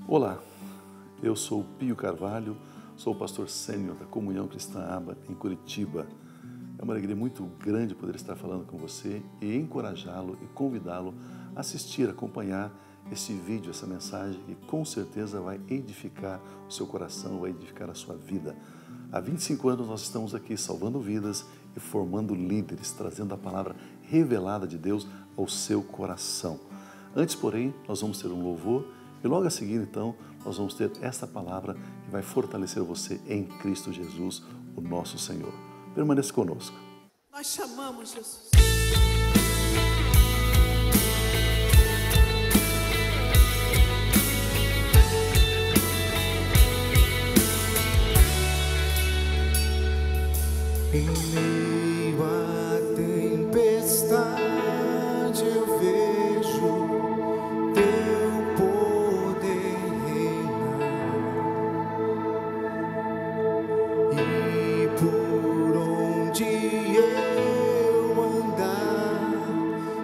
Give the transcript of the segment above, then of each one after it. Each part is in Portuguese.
Olá, eu sou Pio Carvalho, sou o pastor sênior da Comunhão Cristã Aba em Curitiba. É uma alegria muito grande poder estar falando com você e encorajá-lo e convidá-lo a assistir, acompanhar esse vídeo, essa mensagem que com certeza vai edificar o seu coração, vai edificar a sua vida. Há 25 anos nós estamos aqui salvando vidas e formando líderes, trazendo a palavra revelada de Deus ao seu coração. Antes, porém, nós vamos ter um louvor e logo a seguir, então, nós vamos ter essa palavra que vai fortalecer você em Cristo Jesus, o nosso Senhor. Permaneça conosco. Nós chamamos Jesus. Em meio à tempestade eu vejo teu poder reinar, e por onde eu andar,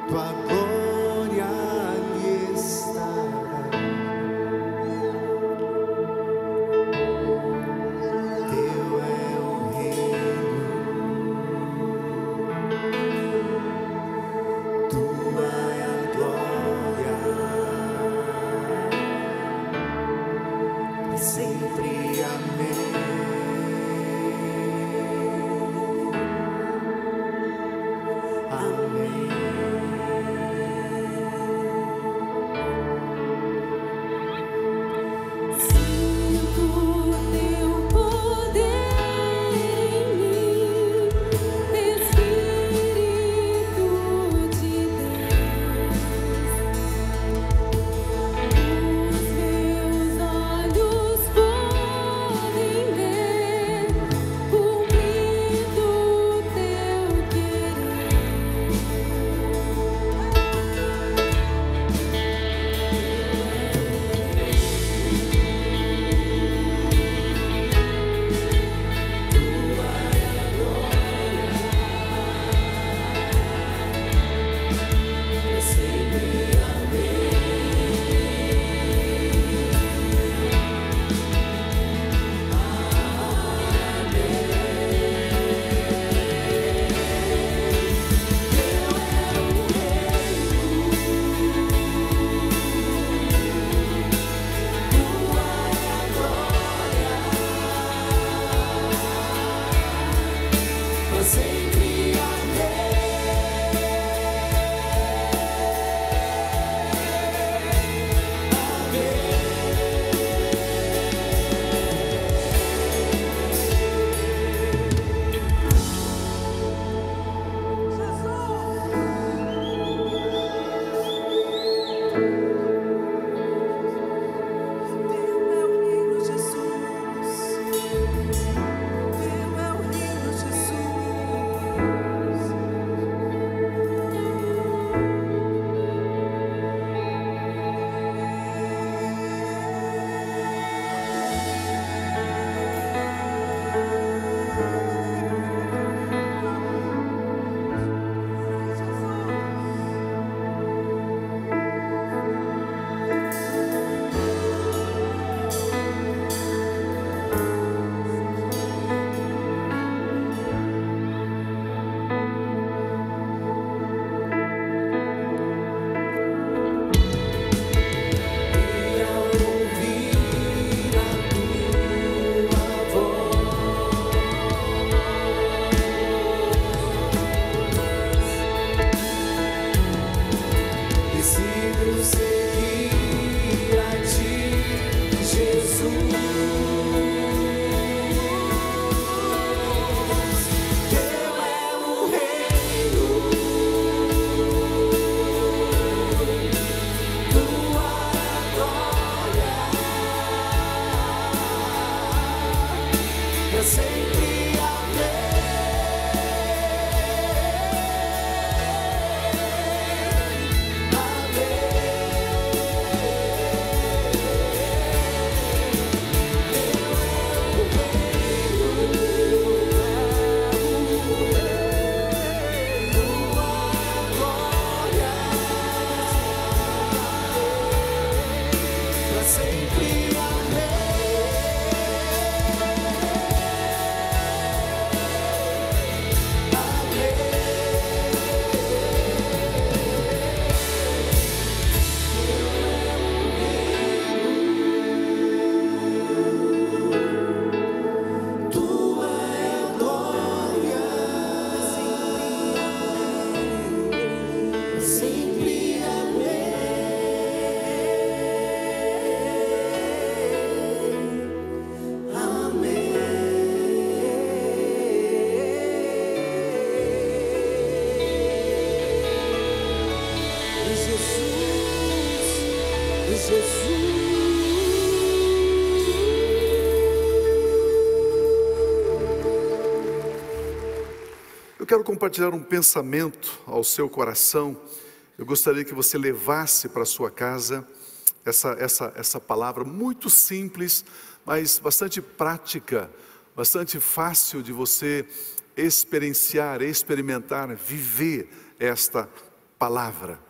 tua glória ali estará. Teu é o reino, tua é a glória, para sempre. Amém. Amém. Sinto teu poder em mim, Espírito de Deus. Os meus olhos podem ver, cumprido teu querer. Sempre Eu quero compartilhar um pensamento ao seu coração. Eu gostaria que você levasse para a sua casa essa palavra muito simples, mas bastante prática, bastante fácil de você experienciar, experimentar, viver esta palavra.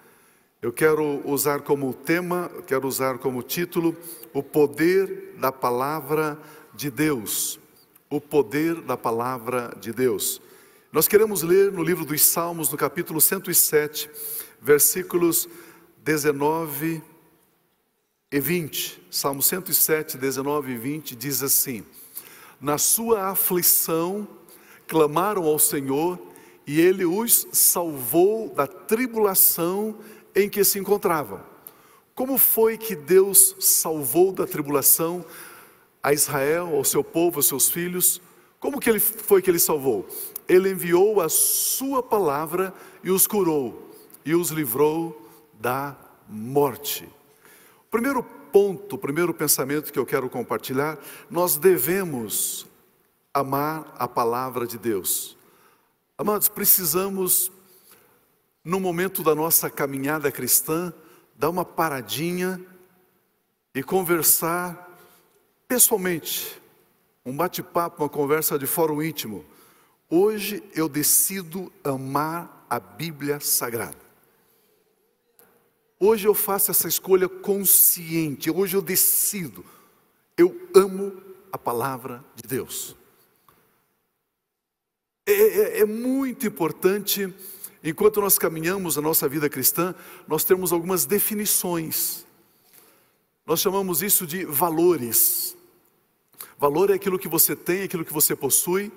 Eu quero usar como tema, quero usar como título, o poder da palavra de Deus. O poder da palavra de Deus. Nós queremos ler no livro dos Salmos, no capítulo 107, versículos 19 e 20. Salmo 107, 19 e 20 diz assim: na sua aflição clamaram ao Senhor, e Ele os salvou da tribulação em que se encontravam. Como foi que Deus salvou da tribulação a Israel, ao seu povo, aos seus filhos? Como que foi que Ele salvou? Ele enviou a sua palavra e os curou, e os livrou da morte. O primeiro ponto, o primeiro pensamento que eu quero compartilhar: nós devemos amar a palavra de Deus. Amados, precisamos, no momento da nossa caminhada cristã, dar uma paradinha e conversar pessoalmente, um bate-papo, uma conversa de fórum íntimo. Hoje eu decido amar a Bíblia Sagrada. Hoje eu faço essa escolha consciente. Hoje eu decido. Eu amo a palavra de Deus. É muito importante, enquanto nós caminhamos a nossa vida cristã, nós temos algumas definições. Nós chamamos isso de valores. Valor é aquilo que você tem, aquilo que você possui,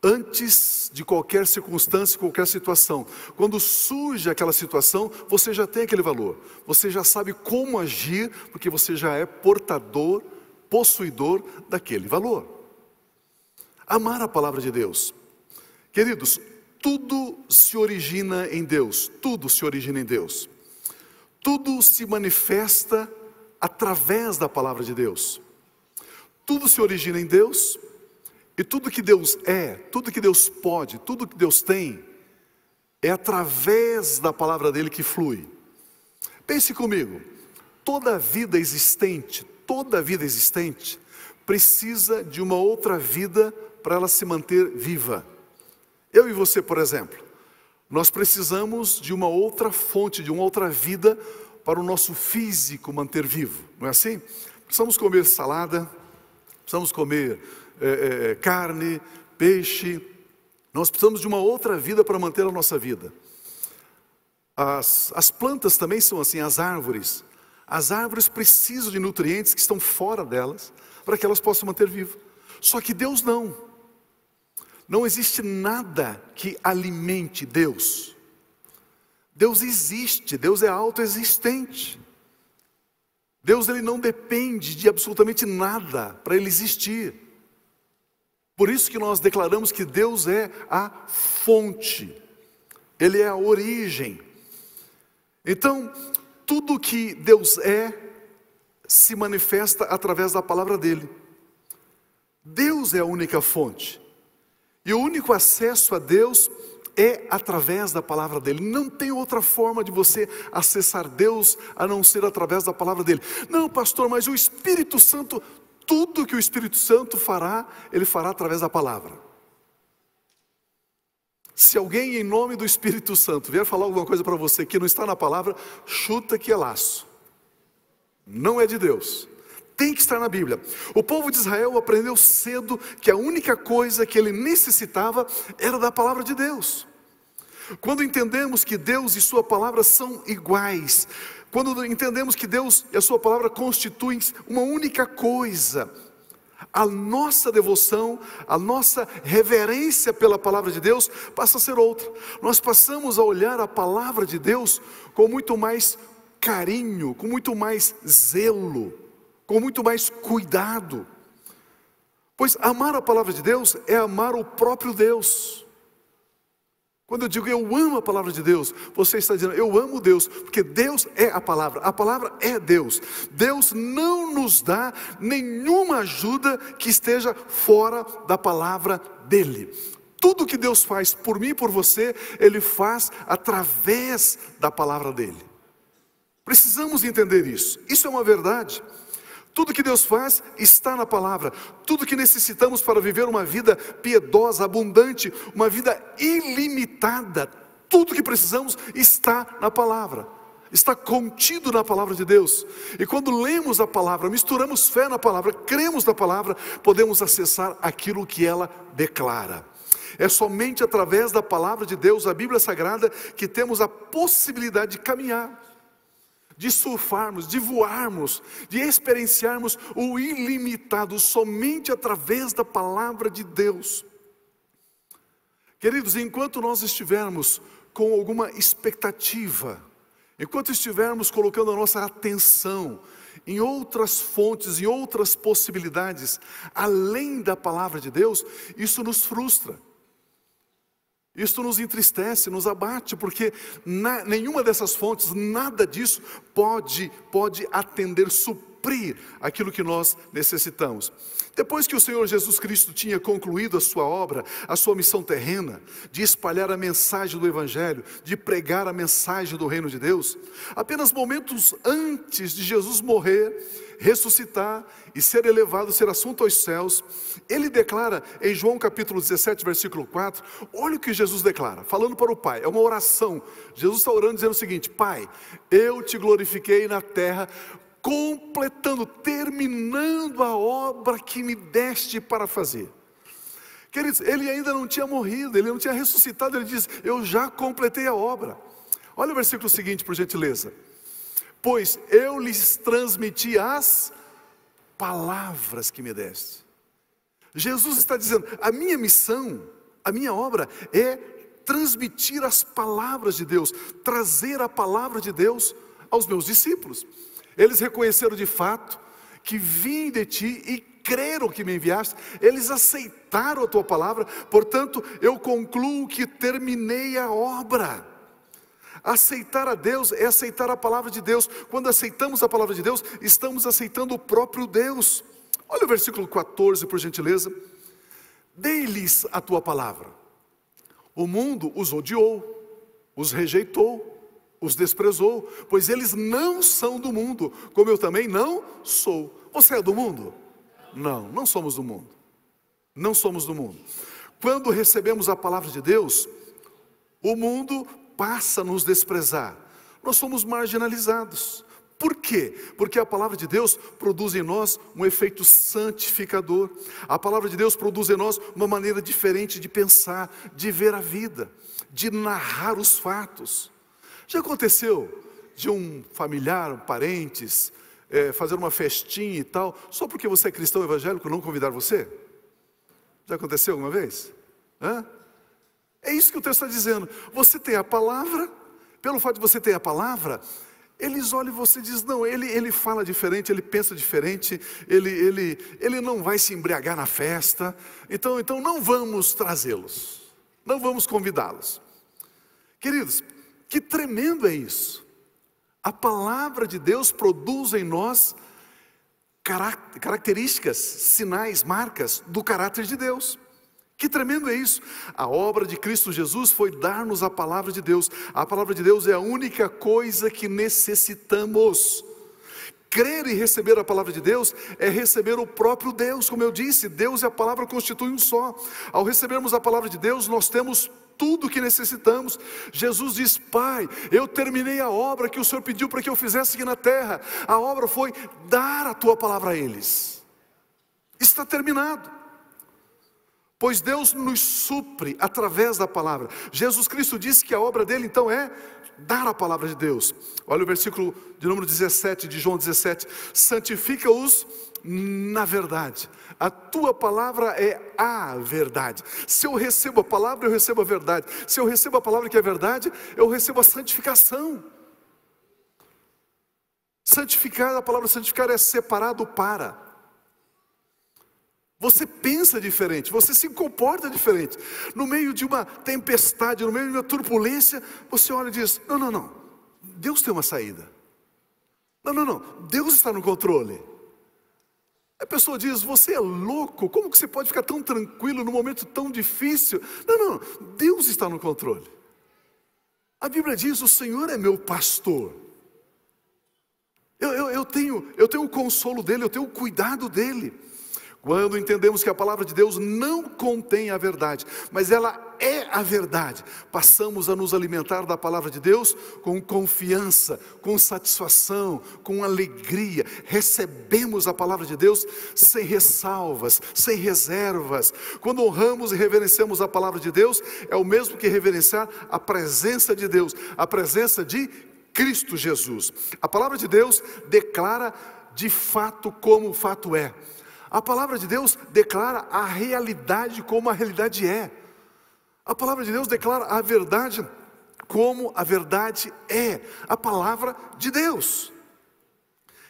antes de qualquer circunstância, qualquer situação. Quando surge aquela situação, você já tem aquele valor. Você já sabe como agir, porque você já é portador, possuidor daquele valor. Amar a palavra de Deus. Queridos, tudo se origina em Deus. Tudo se origina em Deus. Tudo se manifesta através da palavra de Deus. Tudo se origina em Deus. E tudo que Deus é, tudo que Deus pode, tudo que Deus tem, é através da palavra dele que flui. Pense comigo, toda vida existente precisa de uma outra vida para ela se manter viva. Eu e você, por exemplo, nós precisamos de uma outra fonte, de uma outra vida para o nosso físico manter vivo, não é assim? Precisamos comer salada, precisamos comer carne, peixe. Nós precisamos de uma outra vida para manter a nossa vida. As plantas também são assim, as árvores. As árvores precisam de nutrientes que estão fora delas, para que elas possam manter vivo. Só que Deus não. Não existe nada que alimente Deus. Deus existe, Deus é autoexistente. Deus, ele não depende de absolutamente nada para ele existir. Por isso que nós declaramos que Deus é a fonte, Ele é a origem. Então, tudo que Deus é, se manifesta através da palavra dEle. Deus é a única fonte, e o único acesso a Deus é através da palavra dEle. Não tem outra forma de você acessar Deus, a não ser através da palavra dEle. Não, pastor, mas o Espírito Santo... Tudo que o Espírito Santo fará, ele fará através da palavra. Se alguém em nome do Espírito Santo vier falar alguma coisa para você que não está na palavra, chuta que é laço. Não é de Deus. Tem que estar na Bíblia. O povo de Israel aprendeu cedo que a única coisa que ele necessitava era da palavra de Deus. Quando entendemos que Deus e sua palavra são iguais, quando entendemos que Deus e a sua palavra constituem uma única coisa, a nossa devoção, a nossa reverência pela palavra de Deus passa a ser outra. Nós passamos a olhar a palavra de Deus com muito mais carinho, com muito mais zelo, com muito mais cuidado. Pois amar a palavra de Deus é amar o próprio Deus. Quando eu digo eu amo a palavra de Deus, você está dizendo eu amo Deus, porque Deus é a palavra é Deus. Deus não nos dá nenhuma ajuda que esteja fora da palavra dele. Tudo que Deus faz por mim e por você, Ele faz através da palavra dele. Precisamos entender isso, isso é uma verdade. Tudo que Deus faz está na palavra. Tudo que necessitamos para viver uma vida piedosa, abundante, uma vida ilimitada, tudo que precisamos está na palavra. Está contido na palavra de Deus. E quando lemos a palavra, misturamos fé na palavra, cremos na palavra, podemos acessar aquilo que ela declara. É somente através da palavra de Deus, a Bíblia Sagrada, que temos a possibilidade de caminhar, de surfarmos, de voarmos, de experienciarmos o ilimitado, somente através da palavra de Deus. Queridos, enquanto nós estivermos com alguma expectativa, enquanto estivermos colocando a nossa atenção em outras fontes, em outras possibilidades, além da palavra de Deus, isso nos frustra. Isto nos entristece, nos abate, porque nenhuma dessas fontes, nada disso pode atender, suprir aquilo que nós necessitamos. Depois que o Senhor Jesus Cristo tinha concluído a sua obra, a sua missão terrena, de espalhar a mensagem do Evangelho, de pregar a mensagem do reino de Deus, apenas momentos antes de Jesus morrer, ressuscitar e ser elevado, ser assunto aos céus, ele declara em João capítulo 17, versículo 4, olha o que Jesus declara, falando para o Pai, é uma oração. Jesus está orando dizendo o seguinte: Pai, eu te glorifiquei na terra, completando, terminando a obra que me deste para fazer. Queridos, ele ainda não tinha morrido, ele não tinha ressuscitado, ele diz, eu já completei a obra. Olha o versículo seguinte, por gentileza. Pois eu lhes transmiti as palavras que me deste. Jesus está dizendo, a minha missão, a minha obra é transmitir as palavras de Deus, trazer a palavra de Deus aos meus discípulos. Eles reconheceram de fato que vim de ti e creram que me enviaste, eles aceitaram a tua palavra, portanto eu concluo que terminei a obra. Aceitar a Deus é aceitar a palavra de Deus. Quando aceitamos a palavra de Deus, estamos aceitando o próprio Deus. Olha o versículo 14, por gentileza. Dei-lhes a tua palavra. O mundo os odiou, os rejeitou, os desprezou, pois eles não são do mundo, como eu também não sou. Você é do mundo? Não, não somos do mundo. Não somos do mundo. Quando recebemos a palavra de Deus, o mundo passa a nos desprezar. Nós somos marginalizados. Por quê? Porque a palavra de Deus produz em nós um efeito santificador. A palavra de Deus produz em nós uma maneira diferente de pensar, de ver a vida, de narrar os fatos. Já aconteceu de um familiar, um parentes, fazer uma festinha e tal, só porque você é cristão evangélico, não convidar você? Já aconteceu alguma vez? Hã? É isso que o texto está dizendo. Você tem a palavra, pelo fato de você ter a palavra, eles olham e você diz, não, ele fala diferente, ele pensa diferente, ele não vai se embriagar na festa, então não vamos trazê-los, não vamos convidá-los. Queridos, que tremendo é isso. A palavra de Deus produz em nós características, sinais, marcas do caráter de Deus. Que tremendo é isso. A obra de Cristo Jesus foi dar-nos a palavra de Deus. A palavra de Deus é a única coisa que necessitamos. Crer e receber a palavra de Deus é receber o próprio Deus. Como eu disse, Deus e a palavra constituem um só. Ao recebermos a palavra de Deus, nós temos tudo o que necessitamos. Jesus diz: Pai, eu terminei a obra que o Senhor pediu para que eu fizesse aqui na terra. A obra foi dar a tua palavra a eles. Está terminado. Pois Deus nos supre através da palavra. Jesus Cristo disse que a obra dele então é dar a palavra de Deus. Olha o versículo de número 17 de João 17: santifica-os na verdade, a tua palavra é a verdade. Se eu recebo a palavra, eu recebo a verdade. Se eu recebo a palavra que é verdade, eu recebo a santificação. Santificar, a palavra santificar é separado para. Você pensa diferente, você se comporta diferente. No meio de uma tempestade, no meio de uma turbulência, você olha e diz: não, Deus tem uma saída. Não, Deus está no controle. A pessoa diz: você é louco, como que você pode ficar tão tranquilo num momento tão difícil? Não, Deus está no controle. A Bíblia diz: o Senhor é meu pastor. Eu tenho o consolo dele, eu tenho o cuidado dele. Quando entendemos que a palavra de Deus não contém a verdade, mas ela é a verdade, passamos a nos alimentar da palavra de Deus com confiança, com satisfação, com alegria. Recebemos a palavra de Deus sem ressalvas, sem reservas. Quando honramos e reverenciamos a palavra de Deus, é o mesmo que reverenciar a presença de Deus, a presença de Cristo Jesus. A palavra de Deus declara de fato como o fato é. A palavra de Deus declara a realidade como a realidade é. A palavra de Deus declara a verdade como a verdade é. A palavra de Deus.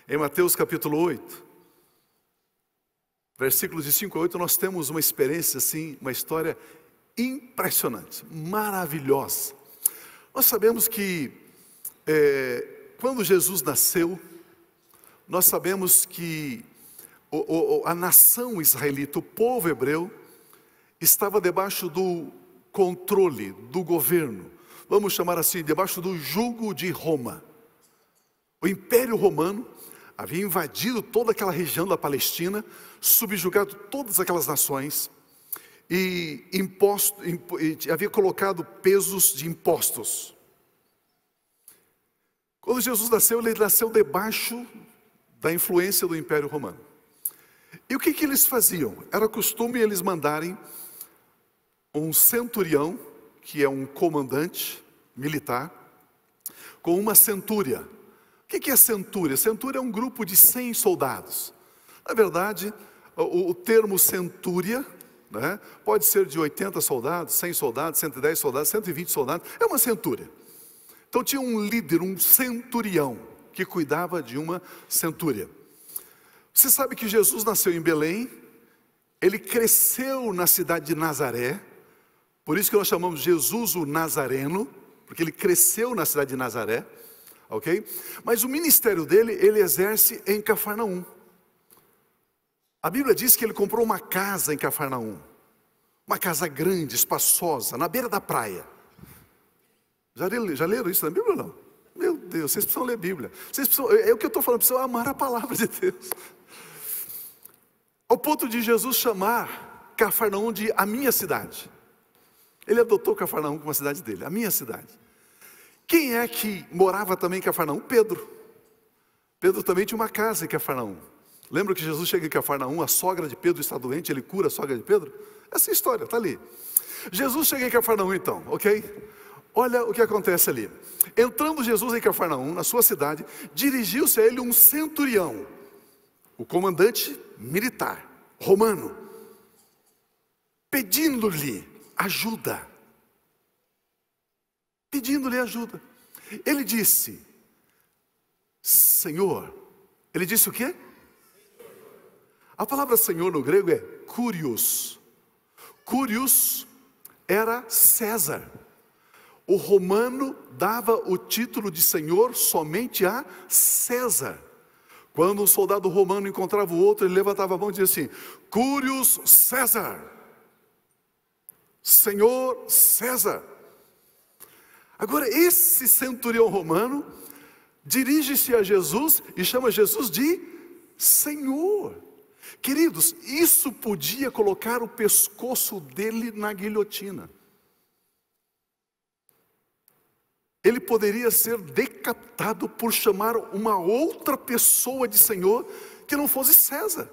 Em Mateus capítulo 8, versículos de 5 a 8, nós temos uma experiência assim, uma história impressionante, maravilhosa. Nós sabemos que quando Jesus nasceu, nós sabemos que a nação israelita, o povo hebreu, estava debaixo do controle, do governo, vamos chamar assim, debaixo do jugo de Roma. O Império Romano havia invadido toda aquela região da Palestina, subjugado todas aquelas nações, e havia colocado pesos de impostos. Quando Jesus nasceu, ele nasceu debaixo da influência do Império Romano. E o que eles faziam? Era costume eles mandarem um centurião, que é um comandante militar, com uma centúria. O que é centúria? Centúria é um grupo de 100 soldados. Na verdade, o termo centúria, né, pode ser de 80 soldados, 100 soldados, 110 soldados, 120 soldados. É uma centúria. Então tinha um líder, um centurião, que cuidava de uma centúria. Você sabe que Jesus nasceu em Belém, ele cresceu na cidade de Nazaré, por isso que nós chamamos Jesus o Nazareno, porque ele cresceu na cidade de Nazaré, ok? Mas o ministério dele, ele exerce em Cafarnaum. A Bíblia diz que ele comprou uma casa em Cafarnaum, uma casa grande, espaçosa, na beira da praia. Já leram isso na Bíblia ou não? Meu Deus, vocês precisam ler a Bíblia. É o que eu estou falando, precisam amar a palavra de Deus. Ao ponto de Jesus chamar Cafarnaum de a minha cidade. Ele adotou Cafarnaum como a cidade dele, a minha cidade. Quem é que morava também em Cafarnaum? Pedro. Pedro também tinha uma casa em Cafarnaum. Lembra que Jesus chega em Cafarnaum, a sogra de Pedro está doente, ele cura a sogra de Pedro? Essa história está ali. Jesus chega em Cafarnaum então, ok? Olha o que acontece ali. Entrando Jesus em Cafarnaum, na sua cidade, dirigiu-se a ele um centurião, o comandante militar romano, pedindo-lhe ajuda. Pedindo-lhe ajuda. Ele disse: Senhor. Ele disse o quê? A palavra Senhor no grego é Kyrios. Kyrios era César. O romano dava o título de Senhor somente a César. Quando um soldado romano encontrava o outro, ele levantava a mão e dizia assim: Kyrios César, Senhor César. Agora esse centurião romano dirige-se a Jesus e chama Jesus de Senhor. Queridos, isso podia colocar o pescoço dele na guilhotina. ele poderia ser decapitado por chamar uma outra pessoa de Senhor que não fosse César.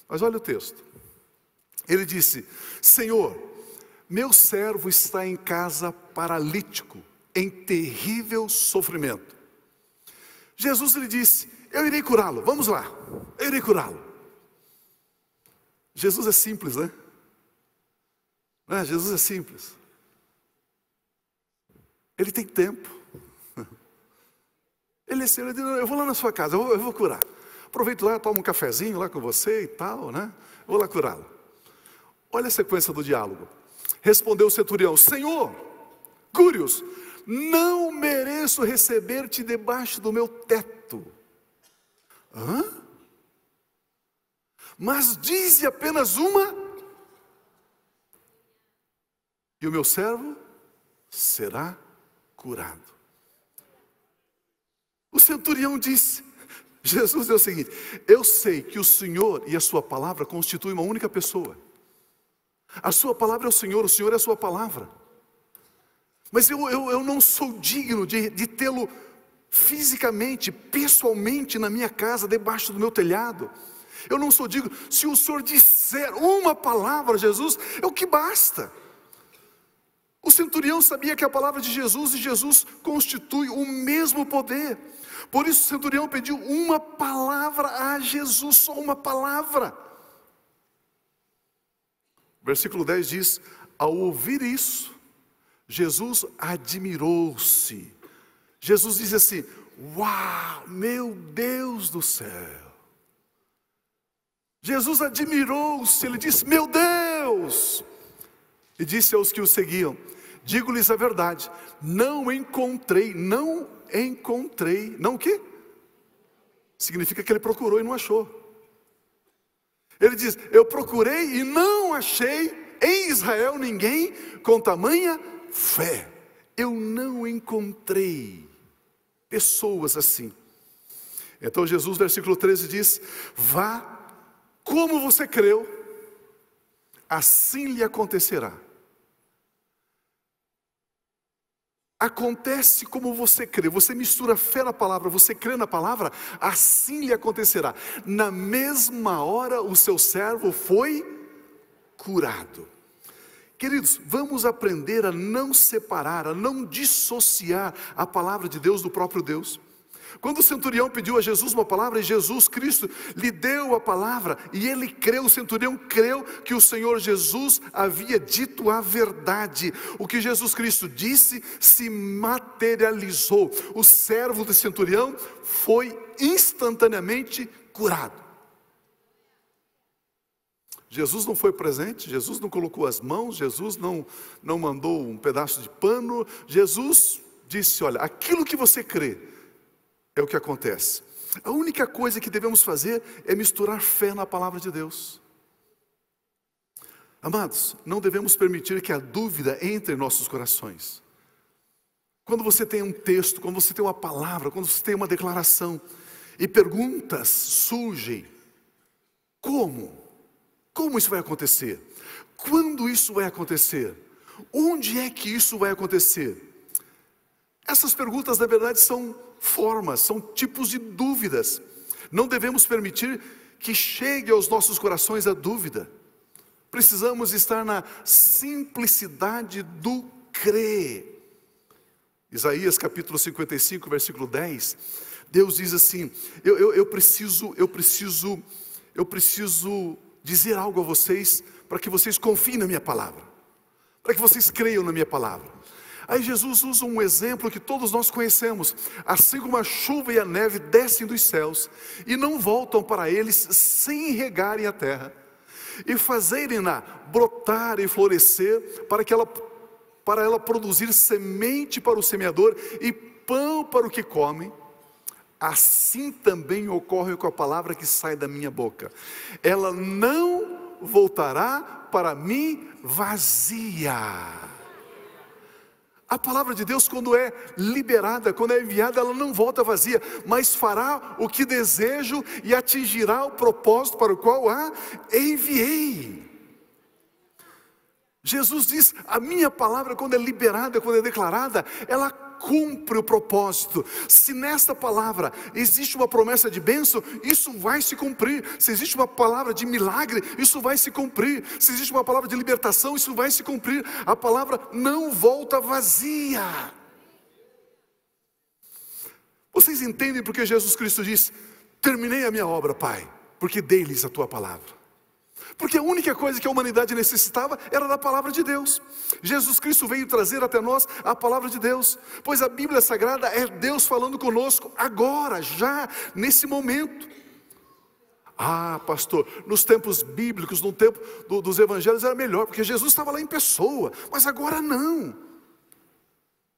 Mas olha o texto. Ele disse: Senhor, meu servo está em casa paralítico, em terrível sofrimento. Jesus lhe disse: eu irei curá-lo, vamos lá, eu irei curá-lo. Jesus é simples, né? Jesus é simples. Ele tem tempo. Ele é assim, ele diz: eu vou lá na sua casa, eu vou curar. Aproveito lá, tomo um cafezinho lá com você e tal, né? Vou lá curá-lo. Olha a sequência do diálogo. Respondeu o centurião: Senhor, cure-os, não mereço receber-te debaixo do meu teto. Hã? Mas dize apenas uma, e o meu servo será curado. O centurião disse: Jesus é o seguinte: eu sei que o Senhor e a sua palavra constituem uma única pessoa. A sua palavra é o Senhor é a sua palavra. Mas eu não sou digno de tê-lo fisicamente, pessoalmente na minha casa, debaixo do meu telhado. Eu não sou digno. Se o Senhor disser uma palavra, Jesus, é o que basta. O centurião sabia que a palavra de Jesus, e Jesus constitui o mesmo poder. Por isso o centurião pediu uma palavra a Jesus, só uma palavra. Versículo 10 diz: ao ouvir isso, Jesus admirou-se. Jesus diz assim: uau, meu Deus do céu. Jesus admirou-se, ele disse: meu Deus. E disse aos que o seguiam: digo-lhes a verdade, não encontrei, não o quê? Significa que ele procurou e não achou. Ele diz: eu procurei e não achei em Israel ninguém com tamanha fé. Eu não encontrei pessoas assim. Então Jesus, versículo 13 diz: vá, como você creu, assim lhe acontecerá. Acontece como você crê. Você mistura fé na palavra, você crê na palavra, assim lhe acontecerá. Na mesma hora o seu servo foi curado. Queridos, vamos aprender a não separar, a não dissociar a palavra de Deus do próprio Deus. Quando o centurião pediu a Jesus uma palavra, e Jesus Cristo lhe deu a palavra, e ele creu, o centurião creu que o Senhor Jesus havia dito a verdade. O que Jesus Cristo disse se materializou. O servo do centurião foi instantaneamente curado. Jesus não foi presente, Jesus não colocou as mãos, Jesus não mandou um pedaço de pano. Jesus disse: olha, aquilo que você crê é o que acontece. A única coisa que devemos fazer é misturar fé na palavra de Deus. Amados, não devemos permitir que a dúvida entre em nossos corações. Quando você tem um texto, quando você tem uma palavra, quando você tem uma declaração, e perguntas surgem: como? Como isso vai acontecer? Quando isso vai acontecer? Onde é que isso vai acontecer? Essas perguntas, na verdade, são formas, são tipos de dúvidas. Não devemos permitir que chegue aos nossos corações a dúvida. Precisamos estar na simplicidade do crer. Isaías capítulo 55, versículo 10. Deus diz assim: eu preciso dizer algo a vocês, para que vocês confiem na minha palavra, para que vocês creiam na minha palavra. Aí Jesus usa um exemplo que todos nós conhecemos: assim como a chuva e a neve descem dos céus e não voltam para eles sem regarem a terra e fazerem-na brotar e florescer, para ela produzir semente para o semeador e pão para o que come, assim também ocorre com a palavra que sai da minha boca. Ela não voltará para mim vazia. A palavra de Deus, quando é liberada, quando é enviada, ela não volta vazia, mas fará o que desejo e atingirá o propósito para o qual a enviei. Jesus diz, a minha palavra, quando é liberada, quando é declarada, ela cumpre o propósito. Se nesta palavra existe uma promessa de bênção, isso vai se cumprir. Se existe uma palavra de milagre, isso vai se cumprir. Se existe uma palavra de libertação, isso vai se cumprir. A palavra não volta vazia. Vocês entendem porque Jesus Cristo diz, terminei a minha obra, Pai, porque dei-lhes a tua palavra. Porque a única coisa que a humanidade necessitava era da palavra de Deus. Jesus Cristo veio trazer até nós a palavra de Deus, pois a Bíblia Sagrada é Deus falando conosco agora, já, nesse momento. Ah, pastor, nos tempos bíblicos, no tempo dos evangelhos era melhor, porque Jesus estava lá em pessoa, mas agora não.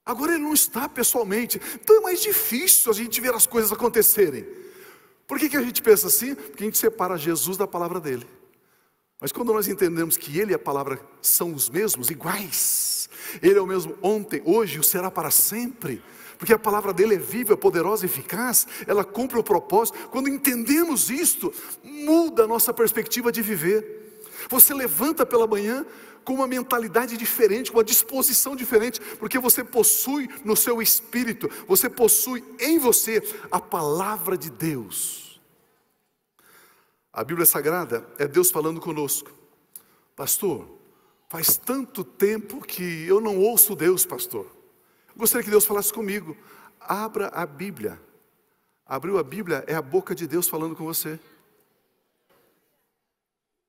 Agora ele não está pessoalmente, então é mais difícil a gente ver as coisas acontecerem. Por que a gente pensa assim? Porque a gente separa Jesus da palavra dele. Mas quando nós entendemos que ele e a palavra são os mesmos, iguais, ele é o mesmo ontem, hoje e o será para sempre, porque a palavra dele é viva, poderosa e eficaz, ela cumpre o propósito. Quando entendemos isto, muda a nossa perspectiva de viver. Você levanta pela manhã com uma mentalidade diferente, com uma disposição diferente, porque você possui no seu espírito, você possui em você a palavra de Deus. A Bíblia Sagrada é Deus falando conosco. Pastor, faz tanto tempo que eu não ouço Deus, pastor. Gostaria que Deus falasse comigo. Abra a Bíblia. Abriu a Bíblia, é a boca de Deus falando com você.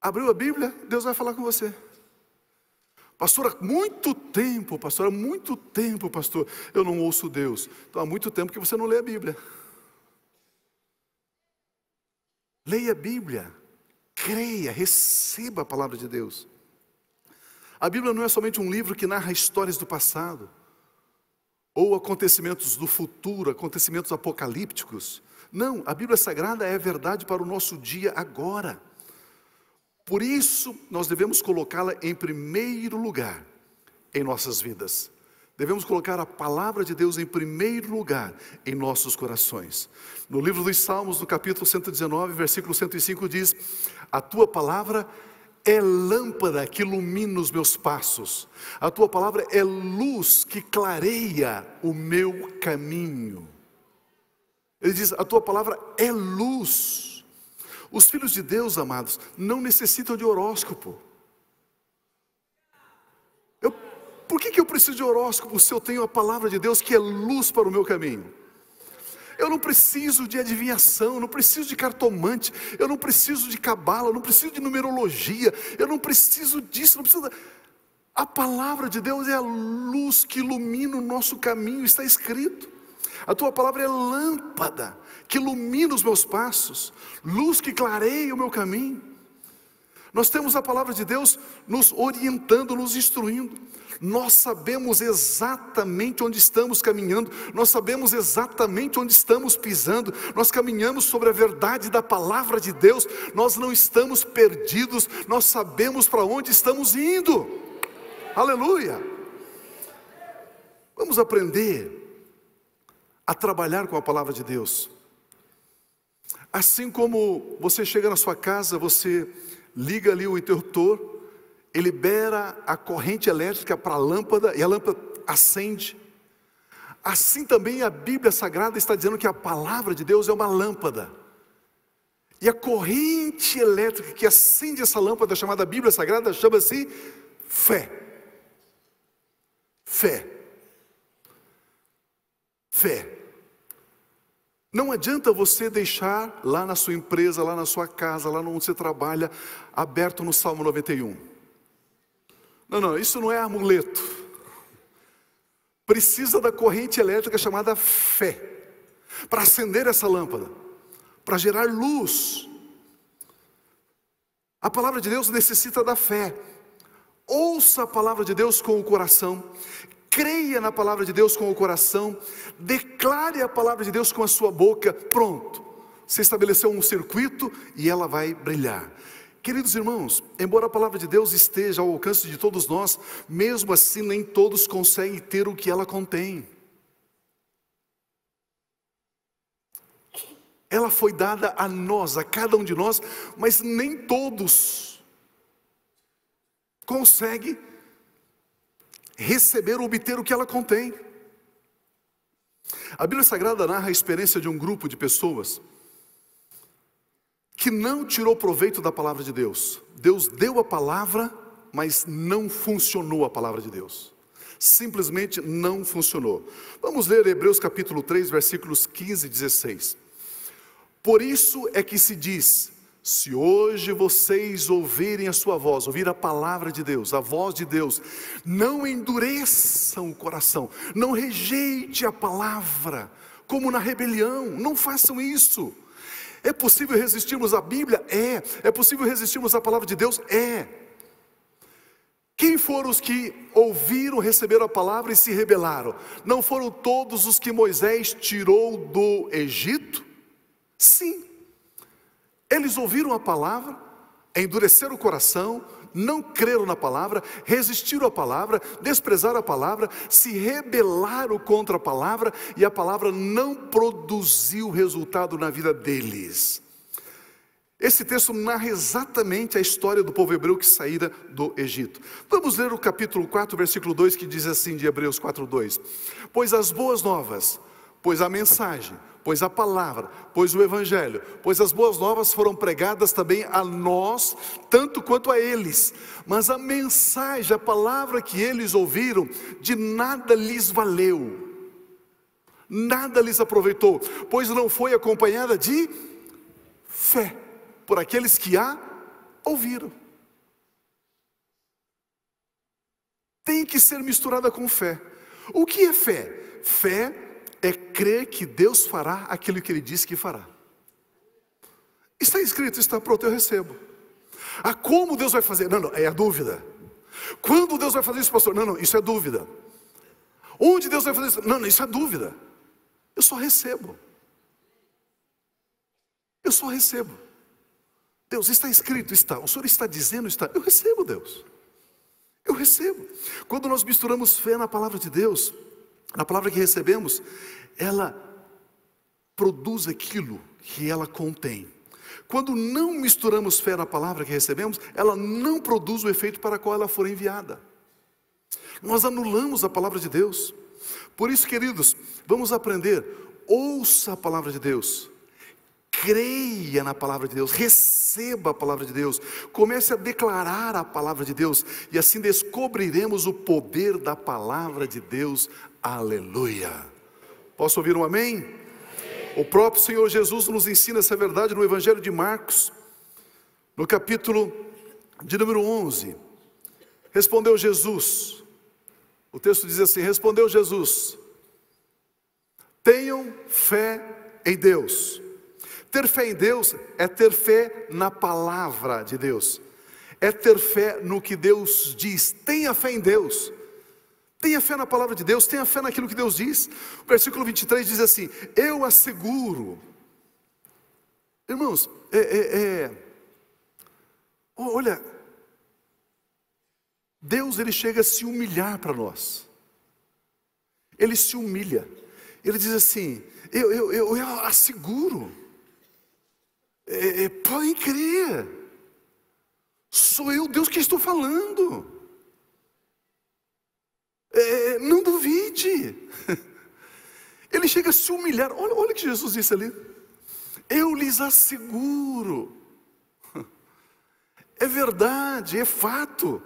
Abriu a Bíblia, Deus vai falar com você. Pastor, há muito tempo, pastor, eu não ouço Deus. Então há muito tempo que você não lê a Bíblia. Leia a Bíblia, creia, receba a palavra de Deus. A Bíblia não é somente um livro que narra histórias do passado, ou acontecimentos do futuro, acontecimentos apocalípticos. Não, a Bíblia Sagrada é verdade para o nosso dia agora. Por isso, nós devemos colocá-la em primeiro lugar em nossas vidas. Devemos colocar a palavra de Deus em primeiro lugar em nossos corações. No livro dos Salmos, no capítulo 119, versículo 105 diz, a tua palavra é lâmpada que ilumina os meus passos. A tua palavra é luz que clareia o meu caminho. Ele diz, a tua palavra é luz. Os filhos de Deus, amados, não necessitam de horóscopo. Por que eu preciso de horóscopo se eu tenho a palavra de Deus que é luz para o meu caminho? Eu não preciso de adivinhação, eu não preciso de cartomante, eu não preciso de cabala, eu não preciso de numerologia, eu não preciso disso, não preciso... A palavra de Deus é a luz que ilumina o nosso caminho, está escrito. A tua palavra é lâmpada que ilumina os meus passos, luz que clareia o meu caminho. Nós temos a palavra de Deus nos orientando, nos instruindo. Nós sabemos exatamente onde estamos caminhando, nós sabemos exatamente onde estamos pisando, nós caminhamos sobre a verdade da palavra de Deus, nós não estamos perdidos, nós sabemos para onde estamos indo. Aleluia! Vamos aprender a trabalhar com a palavra de Deus. Assim como você chega na sua casa, você liga ali o interruptor, ele libera a corrente elétrica para a lâmpada e a lâmpada acende. Assim também a Bíblia Sagrada está dizendo que a palavra de Deus é uma lâmpada. E a corrente elétrica que acende essa lâmpada chamada Bíblia Sagrada chama-se fé. Fé. Fé. Não adianta você deixar lá na sua empresa, lá na sua casa, lá onde você trabalha, aberto no Salmo 91. Não, isso não é amuleto. Precisa da corrente elétrica chamada fé, para acender essa lâmpada, para gerar luz. A palavra de Deus necessita da fé. Ouça a palavra de Deus com o coração, creia na palavra de Deus com o coração, declare a palavra de Deus com a sua boca. Pronto, você estabeleceu um circuito e ela vai brilhar. Queridos irmãos, embora a palavra de Deus esteja ao alcance de todos nós, mesmo assim nem todos conseguem ter o que ela contém. Ela foi dada a nós, a cada um de nós, mas nem todos conseguem receber ou obter o que ela contém. A Bíblia Sagrada narra a experiência de um grupo de pessoas que não tirou proveito da palavra de Deus. Deus deu a palavra, mas não funcionou a palavra de Deus. Simplesmente não funcionou. Vamos ler Hebreus capítulo 3, versículos 15 e 16. Por isso é que se diz: se hoje vocês ouvirem a sua voz, ouvir a palavra de Deus, a voz de Deus, não endureçam o coração, não rejeite a palavra, como na rebelião, não façam isso. É possível resistirmos à Bíblia? É possível resistirmos à palavra de Deus? Quem foram os que ouviram, receberam a palavra e se rebelaram? Não foram todos os que Moisés tirou do Egito? Sim. Eles ouviram a palavra, endureceram o coração, não creram na palavra, resistiram à palavra, desprezaram a palavra, se rebelaram contra a palavra, e a palavra não produziu resultado na vida deles. Esse texto narra exatamente a história do povo hebreu que saíra do Egito. Vamos ler o capítulo 4, versículo 2, que diz assim, de Hebreus 4:2. Pois as boas novas, pois a mensagem, pois a palavra, pois o evangelho, pois as boas novas foram pregadas também a nós, tanto quanto a eles. Mas a mensagem, a palavra que eles ouviram, de nada lhes valeu, nada lhes aproveitou, pois não foi acompanhada de fé por aqueles que a ouviram. Tem que ser misturada com fé. O que é fé? Fé é crer que Deus fará aquilo que Ele disse que fará. Está escrito, está pronto, eu recebo. Como Deus vai fazer? Não, é a dúvida. Quando Deus vai fazer isso, pastor? Não, isso é dúvida. Onde Deus vai fazer isso? Não, isso é dúvida. Eu só recebo. Eu só recebo. Deus, está escrito, está. O Senhor está dizendo, está. Eu recebo, Deus. Eu recebo. Quando nós misturamos fé na palavra de Deus, na palavra que recebemos, ela produz aquilo que ela contém. Quando não misturamos fé na palavra que recebemos, ela não produz o efeito para o qual ela for enviada. Nós anulamos a palavra de Deus. Por isso, queridos, vamos aprender. Ouça a palavra de Deus. Creia na palavra de Deus, receba a palavra de Deus, comece a declarar a palavra de Deus, e assim descobriremos o poder da palavra de Deus. Aleluia. Posso ouvir um amém? Amém. O próprio Senhor Jesus nos ensina essa verdade no Evangelho de Marcos, no capítulo de número 11. Respondeu Jesus, o texto diz assim: respondeu Jesus: tenham fé em Deus. Ter fé em Deus é ter fé na palavra de Deus, é ter fé no que Deus diz. Tenha fé em Deus, tenha fé na palavra de Deus, tenha fé naquilo que Deus diz. O versículo 23 diz assim: eu asseguro. Irmãos, olha, Deus, Ele chega a se humilhar para nós. Ele se humilha, Ele diz assim: eu asseguro. Podem crer, sou eu, Deus, que estou falando. Não duvide. Ele chega a se humilhar. Olha o que Jesus disse ali: eu lhes asseguro. É verdade, é fato,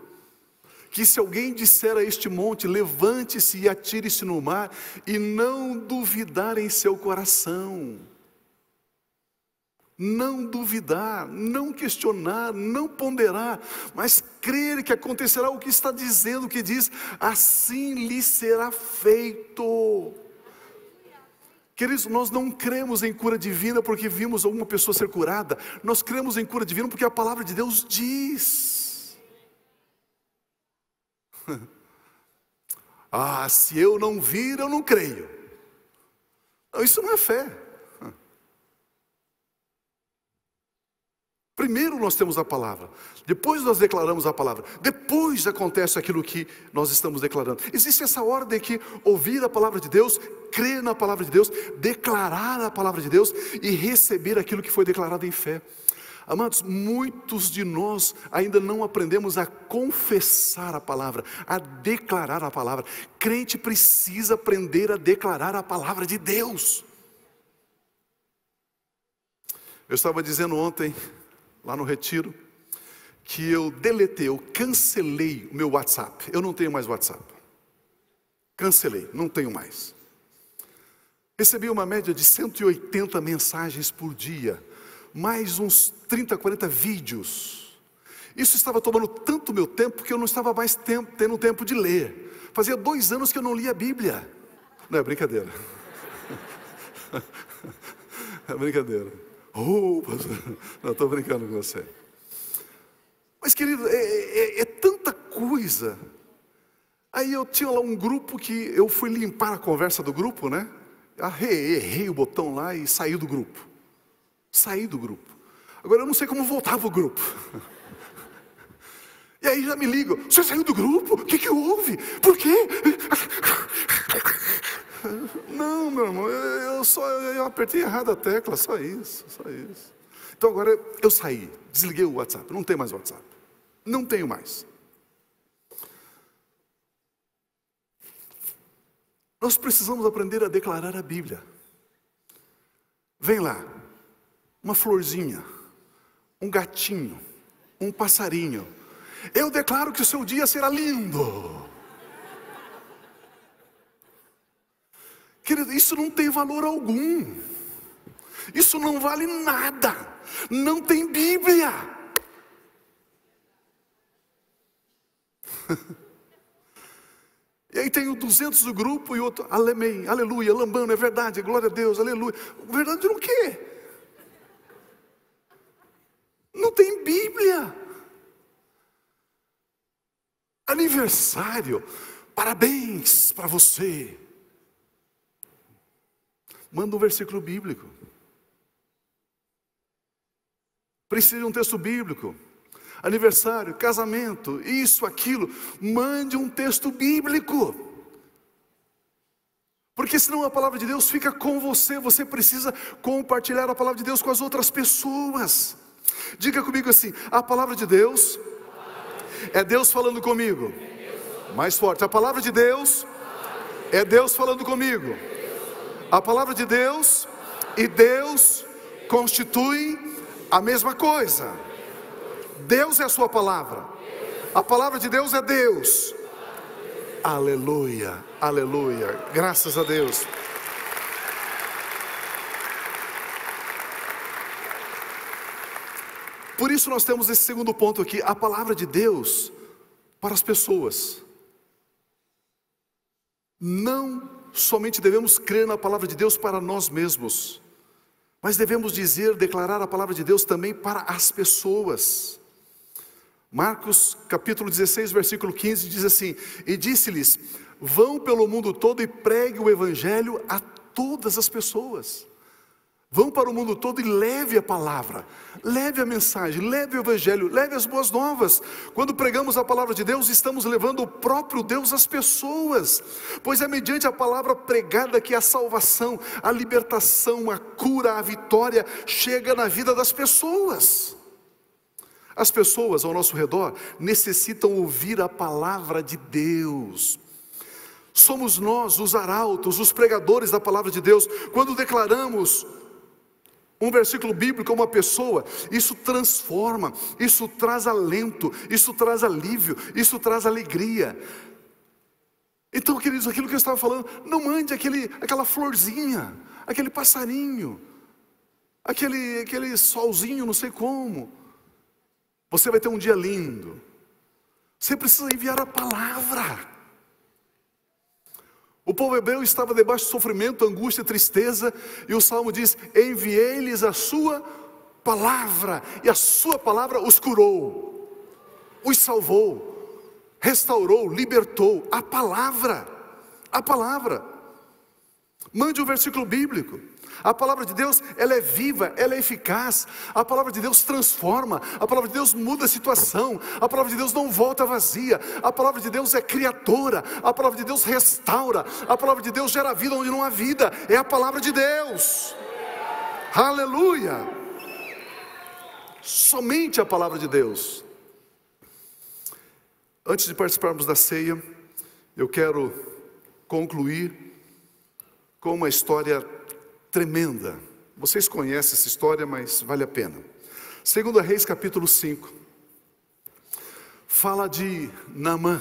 que se alguém disser a este monte: levante-se e atire-se no mar, e não duvidar em seu coração, não duvidar, não questionar, não ponderar, mas crer que acontecerá o que está dizendo, que diz: assim lhe será feito. Queridos, nós não cremos em cura divina porque vimos alguma pessoa ser curada. Nós cremos em cura divina porque a palavra de Deus diz. Se eu não vir, eu não creio. Não, isso não é fé. Primeiro nós temos a palavra, depois nós declaramos a palavra, depois acontece aquilo que nós estamos declarando. Existe essa ordem aqui: ouvir a palavra de Deus, crer na palavra de Deus, declarar a palavra de Deus e receber aquilo que foi declarado em fé. Amados, muitos de nós ainda não aprendemos a confessar a palavra, a declarar a palavra. Crente precisa aprender a declarar a palavra de Deus. Eu estava dizendo ontem, lá no retiro, que eu deletei, eu cancelei o meu WhatsApp. Eu não tenho mais WhatsApp. Cancelei, não tenho mais. Recebi uma média de 180 mensagens por dia, mais uns 30, 40 vídeos. Isso estava tomando tanto meu tempo que eu não estava mais tendo tempo de ler. Fazia 2 anos que eu não lia a Bíblia. Não, é brincadeira. É brincadeira. Não, estou brincando com você. Mas querido, é tanta coisa. Aí eu tinha lá um grupo que eu fui limpar a conversa do grupo, né? Errei o botão lá e saí do grupo. Saí do grupo. Agora eu não sei como voltava o grupo. E aí já me ligam: você saiu do grupo? O que houve? Por quê? Não, meu irmão, eu apertei errado a tecla, só isso. Então agora eu saí, desliguei o WhatsApp, não tenho mais WhatsApp. Não tenho mais. Nós precisamos aprender a declarar a Bíblia. Vem lá, uma florzinha, um gatinho, um passarinho. Eu declaro que o seu dia será lindo. Querido, isso não tem valor algum. Isso não vale nada. Não tem Bíblia. E aí tem o 200 do grupo e outro, amém, aleluia, lambando, é verdade, glória a Deus, aleluia. Verdade no quê? Não tem Bíblia. Aniversário, parabéns para você. Manda um versículo bíblico. Precisa de um texto bíblico. Aniversário, casamento, isso, aquilo. Mande um texto bíblico. Porque senão a palavra de Deus fica com você. Você precisa compartilhar a palavra de Deus com as outras pessoas. Diga comigo assim: a palavra de Deus é Deus falando comigo. Mais forte: a palavra de Deus é Deus falando comigo. A palavra de Deus e Deus constituem a mesma coisa. Deus é a sua palavra. A palavra de Deus é Deus. Aleluia, aleluia. Graças a Deus. Por isso nós temos esse segundo ponto aqui, a palavra de Deus para as pessoas. Não somente devemos crer na palavra de Deus para nós mesmos, mas devemos declarar a palavra de Deus também para as pessoas. Marcos capítulo 16, versículo 15 diz assim: e disse-lhes: vão pelo mundo todo e preguem o evangelho a todas as pessoas. Vão para o mundo todo e leve a palavra, leve a mensagem, leve o evangelho, leve as boas novas. Quando pregamos a palavra de Deus, estamos levando o próprio Deus às pessoas, pois é mediante a palavra pregada que a salvação, a libertação, a cura, a vitória chega na vida das pessoas. As pessoas ao nosso redor necessitam ouvir a palavra de Deus. Somos nós os arautos, os pregadores da palavra de Deus. Quando declaramos um versículo bíblico a uma pessoa, isso transforma, isso traz alento, isso traz alívio, isso traz alegria. Então, queridos, aquilo que eu estava falando, não mande aquela florzinha, aquele passarinho, aquele solzinho, não sei como. Você vai ter um dia lindo. Você precisa enviar a palavra. O povo hebreu estava debaixo de sofrimento, angústia, tristeza, e o Salmo diz: enviei-lhes a sua palavra, e a sua palavra os curou, os salvou, restaurou, libertou. A palavra. Mande um versículo bíblico. A palavra de Deus, ela é viva, ela é eficaz. A palavra de Deus transforma. A palavra de Deus muda a situação. A palavra de Deus não volta vazia. A palavra de Deus é criadora. A palavra de Deus restaura. A palavra de Deus gera vida onde não há vida. É a palavra de Deus. Aleluia. somente a palavra de Deus. Antes de participarmos da ceia, eu quero concluir com uma história tremenda. Vocês conhecem essa história, mas vale a pena. 2 Reis capítulo 5, fala de Naamã,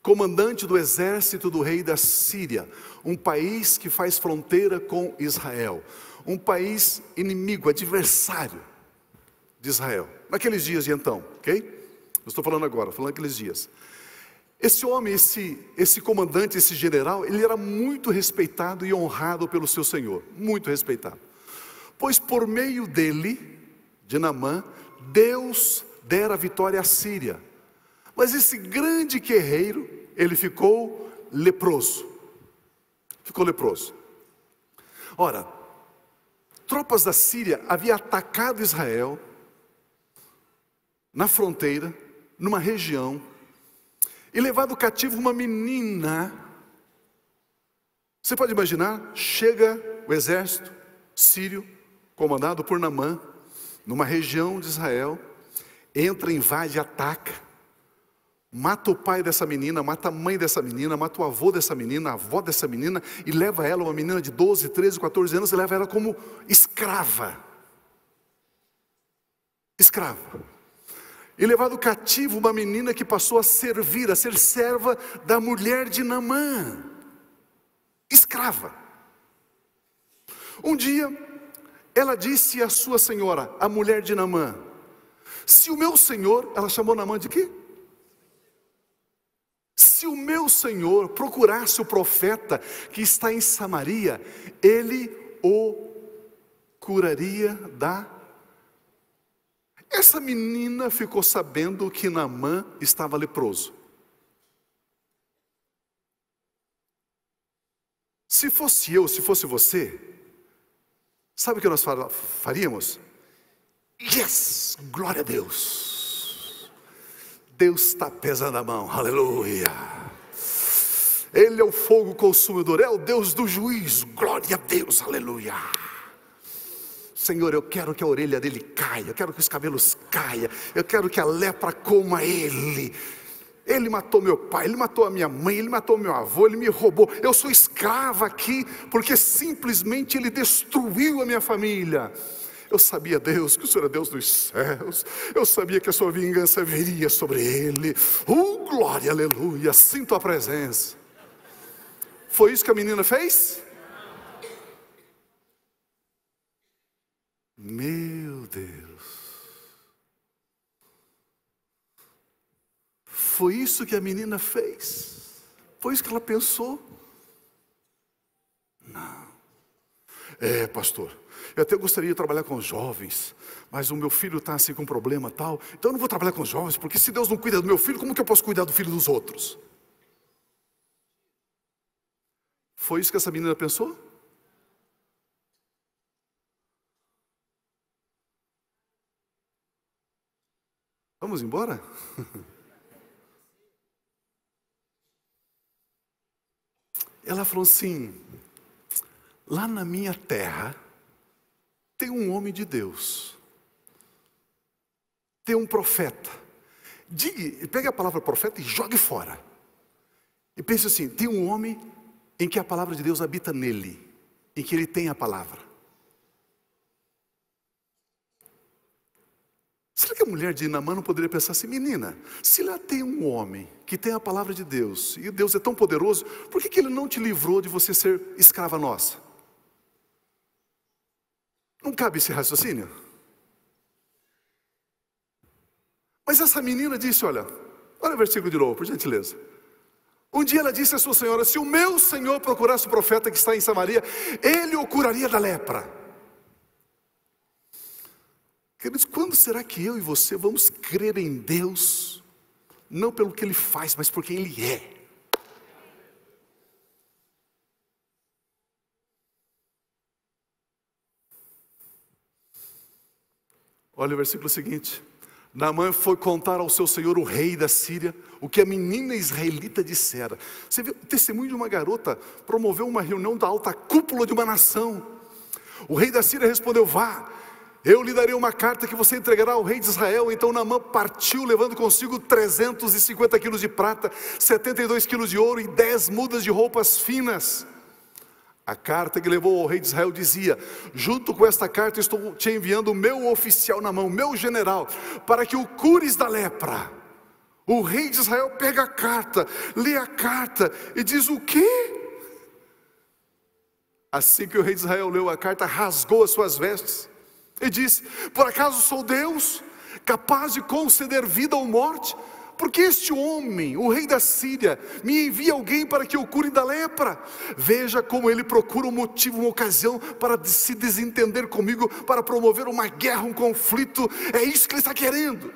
comandante do exército do rei da Síria, um país que faz fronteira com Israel, um país inimigo, adversário de Israel, naqueles dias de então, ok? Eu estou falando agora, falando naqueles dias. Esse homem, esse comandante, esse general, ele era muito respeitado e honrado pelo seu senhor, muito respeitado, pois por meio dele, de Naamã, Deus dera a vitória à Síria. Mas esse grande guerreiro, ele ficou leproso. Ficou leproso. Ora, tropas da Síria haviam atacado Israel na fronteira, numa região, e levado cativo uma menina. Você pode imaginar? Chega o exército sírio, comandado por Naamã, numa região de Israel, entra, invade, ataca, mata o pai dessa menina, mata a mãe dessa menina, mata o avô dessa menina, a avó dessa menina, e leva ela, uma menina de 12, 13, 14 anos, e leva ela como escrava. Escrava. E levado cativo uma menina que passou a servir, a ser serva da mulher de Naamã. Escrava. Um dia, ela disse à sua senhora, a mulher de Naamã, se o meu senhor, ela chamou Naamã de quê? Se o meu senhor procurasse o profeta que está em Samaria, ele o curaria da... Essa menina ficou sabendo que Naamã estava leproso. Se fosse eu, se fosse você, sabe o que nós faríamos? Yes! Glória a Deus! Deus está pesando a mão, aleluia! Ele é o fogo consumidor, é o Deus do juízo, glória a Deus, aleluia! Senhor, eu quero que a orelha dele caia, eu quero que os cabelos caiam, eu quero que a lepra coma ele. Ele matou meu pai, ele matou a minha mãe, ele matou meu avô, ele me roubou. Eu sou escrava aqui, porque simplesmente ele destruiu a minha família. Eu sabia, Deus, que o Senhor é Deus dos céus. Eu sabia que a sua vingança viria sobre ele. Glória, aleluia, sinto a presença. Foi isso que a menina fez? Meu Deus. Foi isso que a menina fez? Foi isso que ela pensou? Não. Pastor, eu até gostaria de trabalhar com os jovens, mas o meu filho está assim com um problema tal, então eu não vou trabalhar com os jovens, porque se Deus não cuida do meu filho, como que eu posso cuidar do filho dos outros? Foi isso que essa menina pensou? Vamos embora? Ela falou assim, lá na minha terra, tem um homem de Deus, tem um profeta. Pega a palavra profeta e jogue fora. E pense assim, tem um homem em que a palavra de Deus habita nele, em que ele tem a palavra. Será que a mulher de Naamã não poderia pensar assim, menina, se lá tem um homem que tem a palavra de Deus, e Deus é tão poderoso, por que ele não te livrou de você ser escrava nossa? Não cabe esse raciocínio? Mas essa menina disse, olha o versículo de novo, por gentileza. Um dia ela disse à sua senhora, se o meu senhor procurasse o profeta que está em Samaria, ele o curaria da lepra. Queridos, quando será que eu e você vamos crer em Deus, não pelo que Ele faz, mas por quem Ele é? Olha o versículo seguinte. Naamã foi contar ao seu senhor, o rei da Síria, o que a menina israelita dissera. Você vê o testemunho de uma garota, promoveu uma reunião da alta cúpula de uma nação. O rei da Síria respondeu, vá. eu lhe darei uma carta que você entregará ao rei de Israel. Então Naamã partiu, levando consigo 350 quilos de prata, 72 quilos de ouro e 10 mudas de roupas finas. A carta que levou ao rei de Israel dizia: junto com esta carta estou te enviando o meu oficial Naamã, o meu general, para que o cures da lepra. O rei de Israel pega a carta, lê a carta e diz: o quê? Assim que o rei de Israel leu a carta, rasgou as suas vestes e disse: por acaso sou Deus, capaz de conceder vida ou morte? Porque este homem, o rei da Síria, me envia alguém para que eu cure da lepra. Veja como ele procura um motivo, uma ocasião para se desentender comigo, para promover uma guerra, um conflito. É isso que ele está querendo.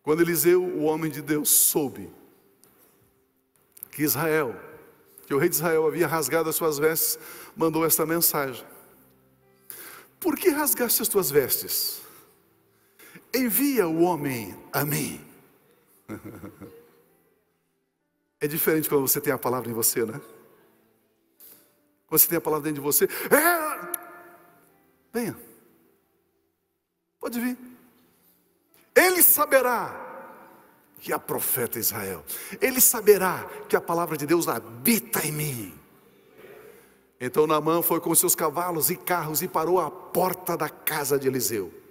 Quando Eliseu, o homem de Deus, soube que o rei de Israel havia rasgado as suas vestes, mandou esta mensagem: por que rasgaste as tuas vestes? Envia o homem a mim. É diferente quando você tem a palavra em você, né? Quando você tem a palavra dentro de você, venha, pode vir. Ele saberá que há profeta Israel. Ele saberá que a palavra de Deus habita em mim. Então Naamã foi com seus cavalos e carros e parou à porta da casa de Eliseu.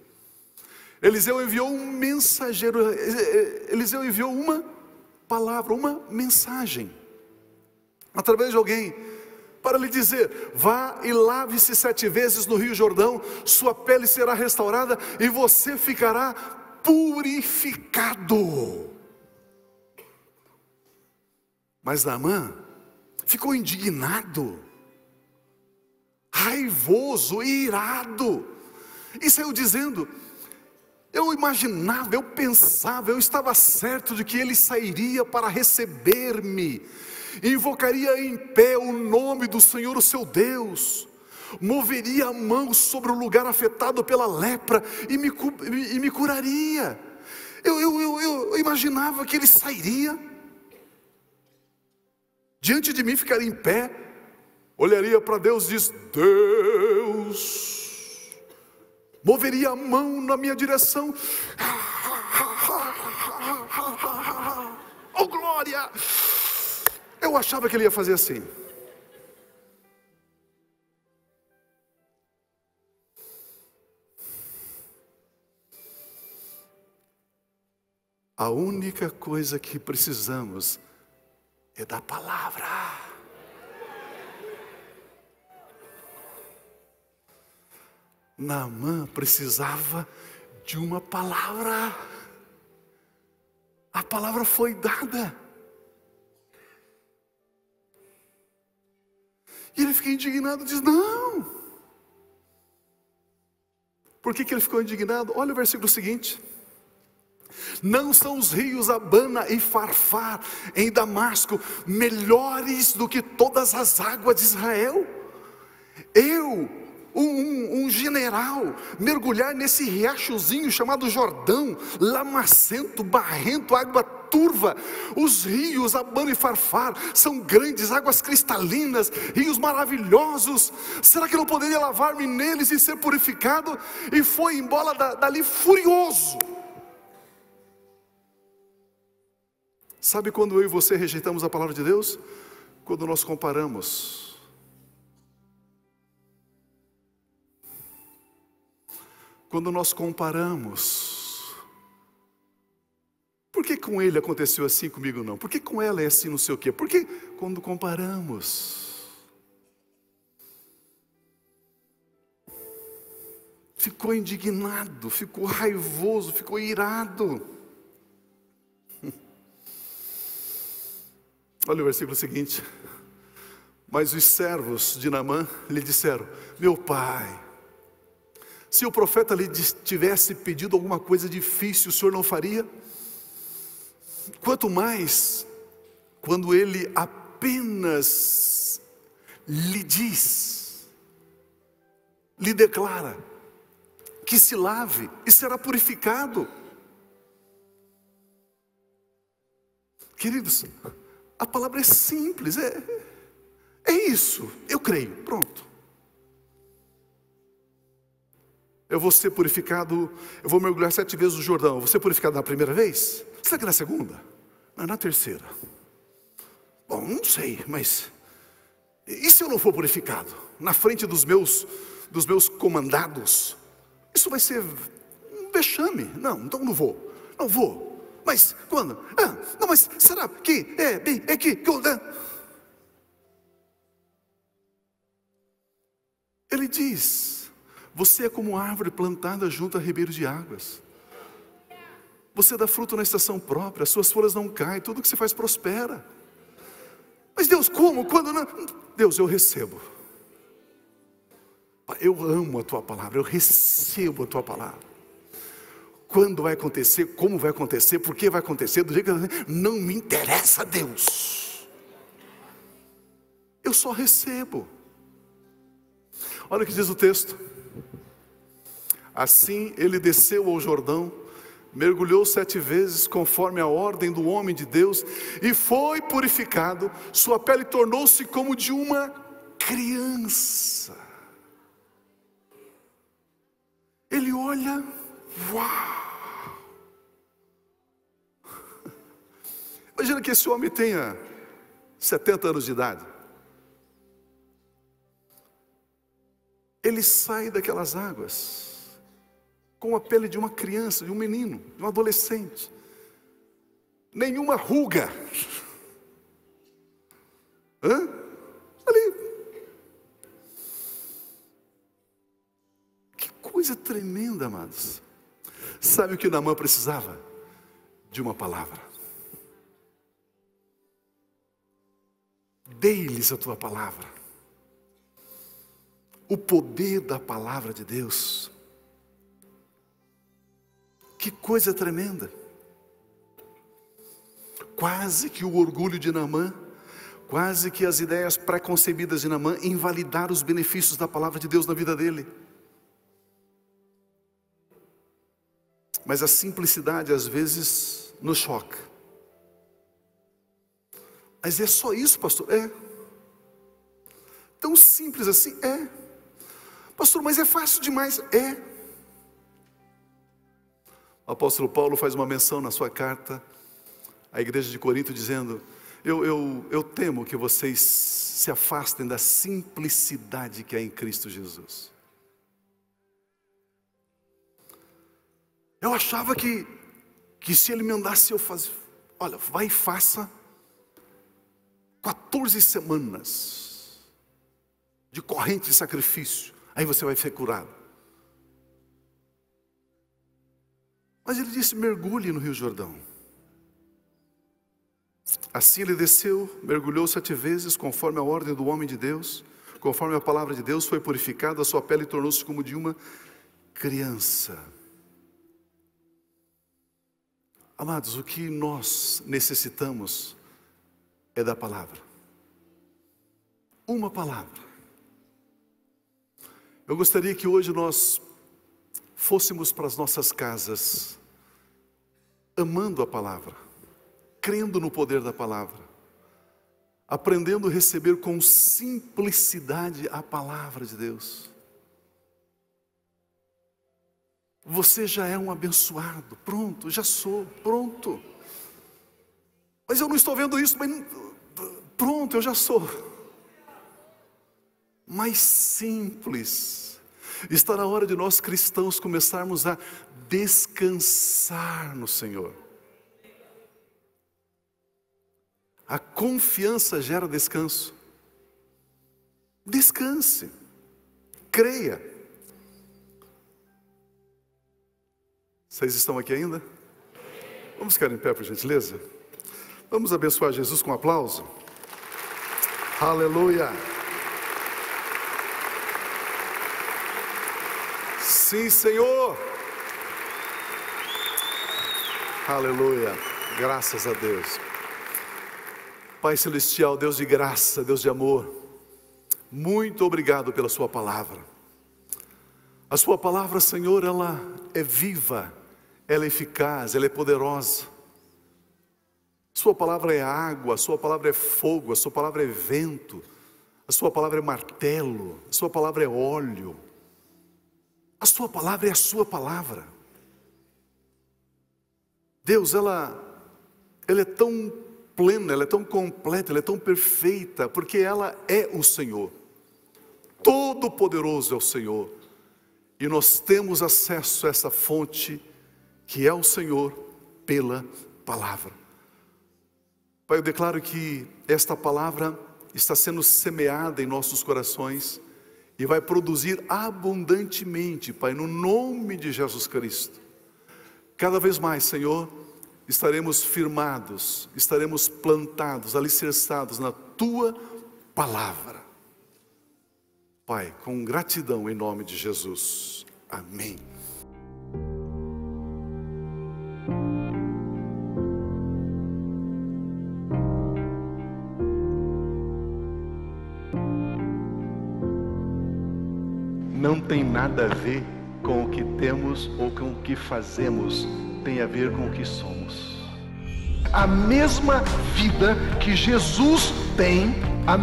Eliseu enviou um mensageiro, Eliseu enviou uma palavra, uma mensagem, através de alguém, para lhe dizer: vá e lave-se 7 vezes no rio Jordão, sua pele será restaurada e você ficará purificado. Mas Naamã ficou indignado, raivoso, irado, e saiu dizendo: eu imaginava, eu pensava, eu estava certo de que ele sairia para receber-me, invocaria em pé o nome do Senhor, o seu Deus, moveria a mão sobre o lugar afetado pela lepra e me curaria. Eu imaginava que ele sairia diante de mim, ficaria em pé, olharia para Deus e diz: Deus, moveria a mão na minha direção, oh glória. Eu achava que ele ia fazer assim. A única coisa que precisamos é da palavra. Naamã precisava de uma palavra. A palavra foi dada. E ele fica indignado, diz: não. Por que ele ficou indignado? Olha o versículo seguinte: não são os rios Abana e Farfar em Damasco melhores do que todas as águas de Israel? Eu, um general, mergulhar nesse riachozinho chamado Jordão, lamacento, barrento, água turva. Os rios Abana e Farfar são grandes, águas cristalinas, rios maravilhosos. Será que eu não poderia lavar-me neles e ser purificado? E foi embora dali furioso. Sabe quando eu e você rejeitamos a palavra de Deus? Quando nós comparamos. Quando nós comparamos. Por que com ele aconteceu assim, comigo não? Por que com ela é assim, não sei o quê? Por que quando comparamos? Ficou indignado, ficou raivoso, ficou irado. Olha o versículo seguinte: mas os servos de Naamã lhe disseram: meu pai, se o profeta lhe tivesse pedido alguma coisa difícil, o senhor não faria? Quanto mais quando ele apenas lhe diz, lhe declara que se lave e será purificado. Queridos, a palavra é simples, é isso, eu creio, pronto. eu vou ser purificado, eu vou mergulhar 7 vezes no Jordão. Eu vou ser purificado na primeira vez? Será que na segunda? Não, na terceira. Bom, não sei, mas e se eu não for purificado? Na frente dos meus comandados? Isso vai ser um vexame. Não, então não vou. Não vou. Mas quando? Não, mas será que é que ele diz: você é como árvore plantada junto a ribeiros de águas. Você dá fruto na estação própria, as suas folhas não caem, tudo que você faz prospera. Mas Deus, como? Quando não? Deus, eu recebo. Eu amo a tua palavra, eu recebo a tua palavra. Quando vai acontecer, como vai acontecer, por que vai acontecer, do jeito que não me interessa, Deus. Eu só recebo. Olha o que diz o texto. Assim ele desceu ao Jordão, mergulhou 7 vezes, conforme a ordem do homem de Deus, e foi purificado. Sua pele tornou-se como de uma criança. Ele olha, uau! Imagina que esse homem tenha 70 anos de idade. Ele sai daquelas águas com a pele de uma criança, de um menino, de um adolescente. Nenhuma ruga. Ali. Que coisa tremenda, amados. Sabe o que Naamã precisava? De uma palavra. Dei-lhes a tua palavra. O poder da palavra de Deus. Que coisa tremenda. Quase que o orgulho de Naamã, quase que as ideias pré-concebidas de Naamã invalidaram os benefícios da palavra de Deus na vida dele. Mas a simplicidade às vezes nos choca. Mas é só isso, pastor? É. Tão simples assim? É. Pastor, mas é fácil demais? É. O apóstolo Paulo faz uma menção na sua carta à igreja de Corinto, dizendo: eu temo que vocês se afastem da simplicidade que há em Cristo Jesus. Eu achava que se ele mandasse eu fazer, olha, vai e faça 14 semanas de corrente de sacrifício, aí você vai ser curado. Mas ele disse: mergulhe no Rio Jordão. Assim ele desceu, mergulhou 7 vezes, conforme a ordem do homem de Deus, conforme a palavra de Deus, foi purificado, a sua pele tornou-se como de uma criança. Amados, o que nós necessitamos é da palavra. Uma palavra. Eu gostaria que hoje nós fôssemos para as nossas casas amando a palavra, crendo no poder da palavra, aprendendo a receber com simplicidade a palavra de Deus. Você já é um abençoado, pronto, já sou, pronto. Mas eu não estou vendo isso, mas pronto, eu já sou. Mais simples. Está na hora de nós cristãos começarmos a descansar no Senhor. A confiança gera descanso. Descanse, creia. Vocês estão aqui ainda? Vamos ficar em pé, por gentileza? Vamos abençoar Jesus com um aplauso. Aleluia. Sim, Senhor. Aleluia. Graças a Deus. Pai celestial, Deus de graça, Deus de amor, muito obrigado pela sua palavra. A sua palavra, Senhor, ela é viva, ela é eficaz, ela é poderosa. Sua palavra é água, a sua palavra é fogo, a sua palavra é vento, a sua palavra é martelo, a sua palavra é óleo. A sua palavra é a sua palavra. Deus, ela é tão plena, ela é tão completa, ela é tão perfeita, porque ela é o Senhor. Todo-Poderoso é o Senhor. E nós temos acesso a essa fonte que é o Senhor pela palavra. Pai, eu declaro que esta palavra está sendo semeada em nossos corações e vai produzir abundantemente, Pai, no nome de Jesus Cristo. Cada vez mais, Senhor, estaremos firmados, estaremos plantados, alicerçados na Tua palavra. Pai, com gratidão em nome de Jesus. Amém. Não tem nada a ver com o que temos ou com o que fazemos, tem a ver com o que somos. A mesma vida que Jesus tem, a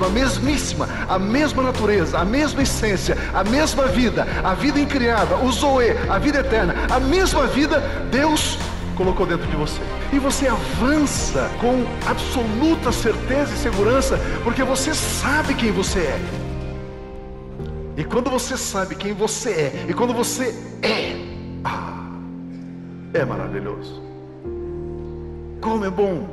mesmíssima, a mesma natureza, a mesma essência, a mesma vida, a vida incriada, o Zoe, a vida eterna, a mesma vida Deus colocou dentro de você. E você avança com absoluta certeza e segurança, porque você sabe quem você é. E quando você sabe quem você é, e quando você é maravilhoso. Como é bom